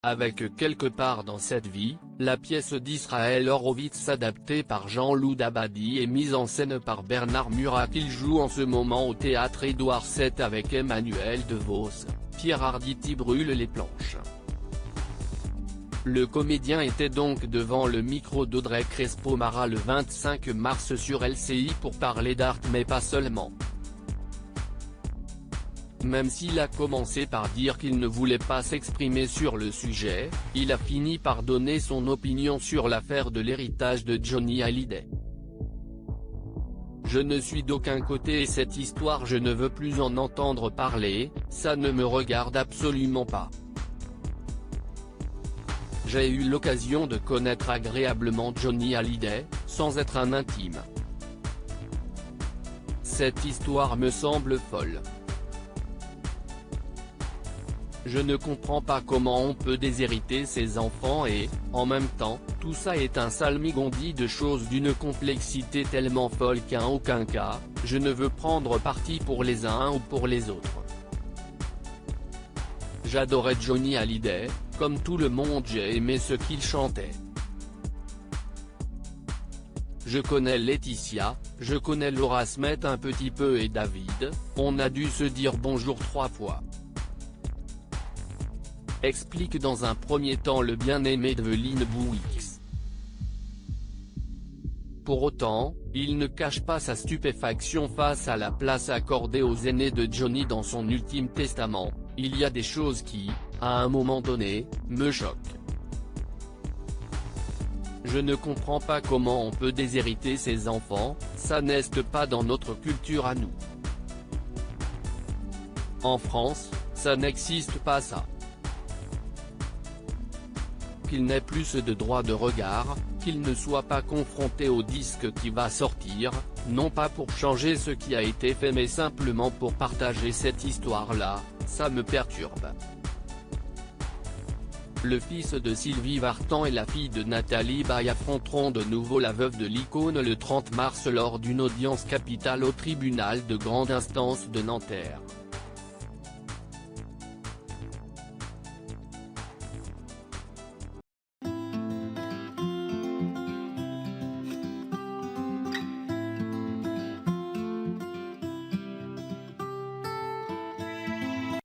avec quelque part dans cette vie, la pièce d'Israël Horowitz adaptée par Jean-Loup Dabadi et mise en scène par Bernard Murat qu'il joue en ce moment au théâtre Édouard VII avec Emmanuel DeVos, Pierre Arditi brûle les planches. Le comédien était donc devant le micro d'Audrey Crespo-Mara le 25 mars sur LCI pour parler d'art mais pas seulement. Même s'il a commencé par dire qu'il ne voulait pas s'exprimer sur le sujet, il a fini par donner son opinion sur l'affaire de l'héritage de Johnny Hallyday. Je ne suis d'aucun côté et cette histoire je ne veux plus en entendre parler, ça ne me regarde absolument pas. J'ai eu l'occasion de connaître agréablement Johnny Hallyday, sans être un intime. Cette histoire me semble folle. Je ne comprends pas comment on peut déshériter ses enfants et, en même temps, tout ça est un salmigondis de choses d'une complexité tellement folle qu'en aucun cas, je ne veux prendre parti pour les uns ou pour les autres. J'adorais Johnny Hallyday, comme tout le monde j'ai aimé ce qu'il chantait. Je connais Laetitia, je connais Laura Smet un petit peu et David, on a dû se dire bonjour 3 fois. Explique dans un premier temps le bien-aimé d'Evelyne Bouix. Pour autant, il ne cache pas sa stupéfaction face à la place accordée aux aînés de Johnny dans son ultime testament. Il y a des choses qui, à un moment donné, me choquent. Je ne comprends pas comment on peut déshériter ses enfants, ça n'est pas dans notre culture à nous. En France, ça n'existe pas ça. Qu'il n'ait plus de droit de regard, qu'il ne soit pas confronté au disque qui va sortir, non pas pour changer ce qui a été fait mais simplement pour partager cette histoire-là, ça me perturbe. Le fils de Sylvie Vartan et la fille de Nathalie Baye affronteront de nouveau la veuve de l'icône le 30 mars lors d'une audience capitale au tribunal de grande instance de Nanterre.